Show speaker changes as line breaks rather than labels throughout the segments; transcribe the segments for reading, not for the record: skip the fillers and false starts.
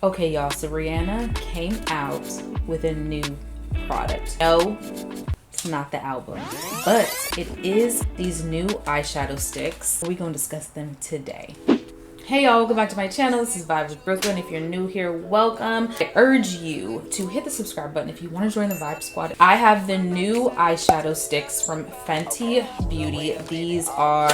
Okay, y'all, so Rihanna came out with a new product. No, it's not the album, but it is these new eyeshadow sticks. We're gonna discuss them today. Hey y'all, welcome back to my channel. This is Vibes with Brooklyn. If you're new here, welcome. I urge you to hit the subscribe button if you want to join the Vibe Squad. I have the new eyeshadow sticks from Fenty Beauty. These are...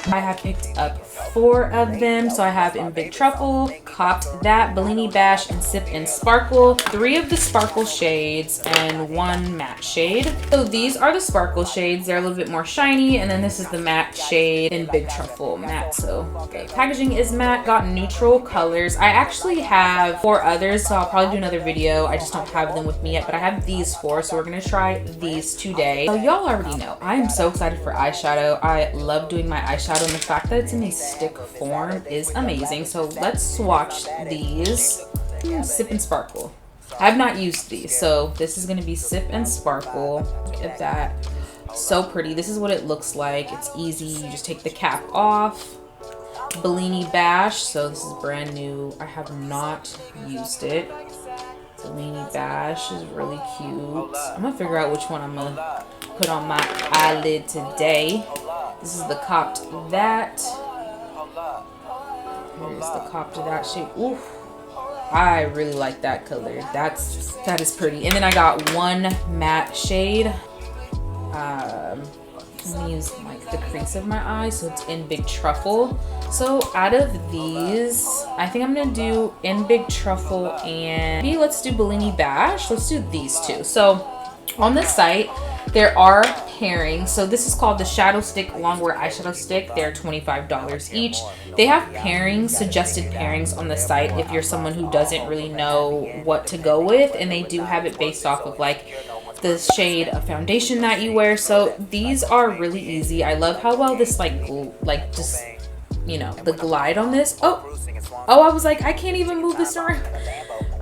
I have picked up 4 of them. So I have in Big Truffle, copped that, Bellini Bash, and Sip and Sparkle. 3 of the sparkle shades and 1 matte shade. So these are the sparkle shades. They're a little bit more shiny. And then this is the matte shade in Big Truffle matte. So the packaging is matte, got neutral colors. I actually have 4 others, so I'll probably do another video. I just don't have them with me yet, but I have these 4, so we're gonna try these today. So y'all already know, I am so excited for eyeshadow. I love doing my eyeshadow, and the fact that it's in a stick form is amazing. So let's swatch these. Sip and Sparkle. I have not used these, so this is going to be Sip and Sparkle. Look at that. So pretty. This is what it looks like. It's easy. You just take the cap off. Bellini Bash. So this is brand new. I have not used it. Bellini Bash is really cute. I'm going to figure out which one I'm going to put on my eyelid today. This is the copped that. Here's the copped that shade. Ooh, I really like that color. That is pretty. And then I got 1 matte shade. I'm gonna use like the crease of my eye, so it's in Big Truffle. So out of these, I think I'm gonna do in Big Truffle and maybe let's do Bellini Bash. Let's do these 2. So on this site, there are pairings. So this is called the Shadowstix Longwear Eyeshadow Stick. They're $25 each. They have pairings, suggested pairings on the site if you're someone who doesn't really know what to go with. And they do have it based off of like the shade of foundation that you wear. So these are really easy. I love how well this like just, you know, the glide on this. Oh, I was like, I can't even move this around.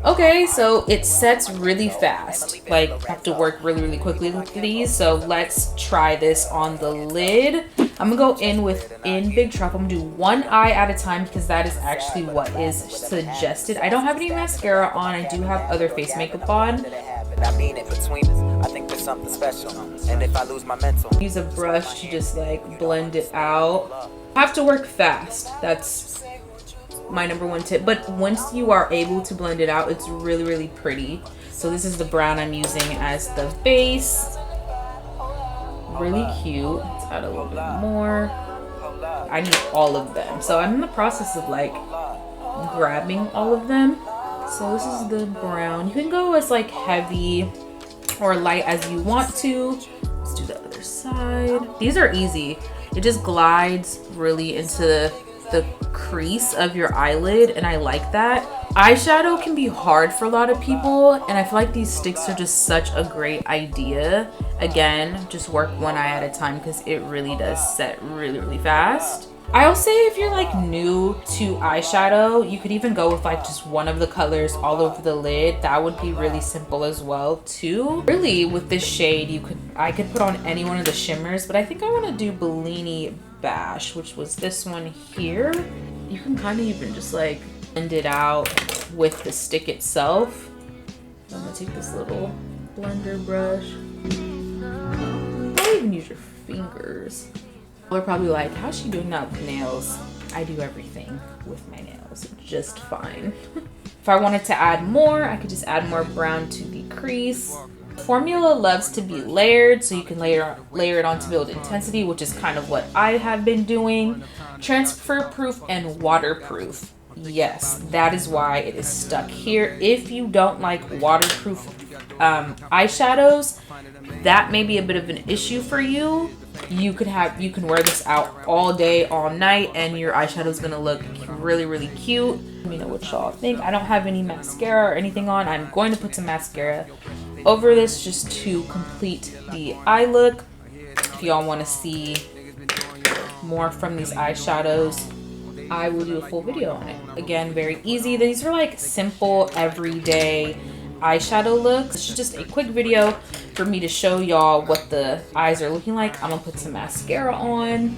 Okay, so it sets really fast. Like, have to work really quickly with these. So let's try this on the lid. I'm gonna go in Big Truffle. I'm gonna do 1 eye at a time because that is actually what is suggested. I don't have any mascara on. I do have other face makeup on. I think there's something special. And if I lose my mental. Use a brush to just like blend it out. Have to work fast. That's my #1 tip, but once you are able to blend it out, it's really pretty. So this is the brown I'm using as the base. Really cute. Let's add a little bit more. I need all of them, so I'm in the process of like grabbing all of them. So this is the brown. You can go as like heavy or light as you want to. Let's do the other side. These are easy. It just glides really into the crease of your eyelid, and I like that. Eyeshadow can be hard for a lot of people, and I feel like these sticks are just such a great idea. Again, just work 1 eye at a time because it really does set really fast. I'll say if you're like new to eyeshadow, you could even go with like just 1 of the colors all over the lid. That would be really simple as well too. Really with this shade, I could put on any one of the shimmers, but I think I want to do Bellini Bash, which was this one here. You can kind of even just like blend it out with the stick itself. I'm gonna take this little blender brush. I'll even use your fingers. People are probably like, how's she doing that with nails? I do everything with my nails just fine. If I wanted to add more, I could just add more brown to the crease. Formula loves to be layered, so you can layer it on to build intensity, which is kind of what I have been doing. Transfer proof and waterproof. Yes, that is why it is stuck here. If you don't like waterproof eyeshadows, that may be a bit of an issue for you. You can wear this out all day, all night, and your eyeshadow is gonna look really cute. Let me know what y'all think. I don't have any mascara or anything on. I'm going to put some mascara over this just to complete the eye look. If y'all want to see more from these eyeshadows, I will do a full video on it. Again, very easy. These are like simple everyday eyeshadow looks. It's just a quick video for me to show y'all what the eyes are looking like. I'm gonna put some mascara on.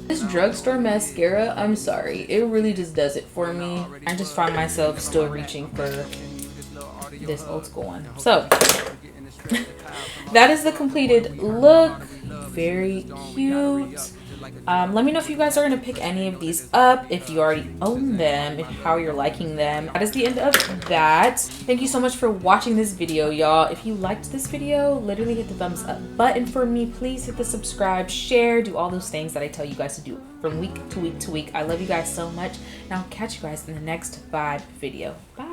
This drugstore mascara, I'm sorry, it really just does it for me. I just find myself still reaching for this old school one. So that is the completed look. Very cute. Let me know if you guys are going to pick any of these up, if you already own them, how you're liking them. That is the end of that. Thank you so much for watching this video, y'all. If you liked this video, literally hit the thumbs up button for me. Please hit the subscribe, share, do all those things that I tell you guys to do from week to week to week. I love you guys so much, and I'll catch you guys in the next vibe video. Bye.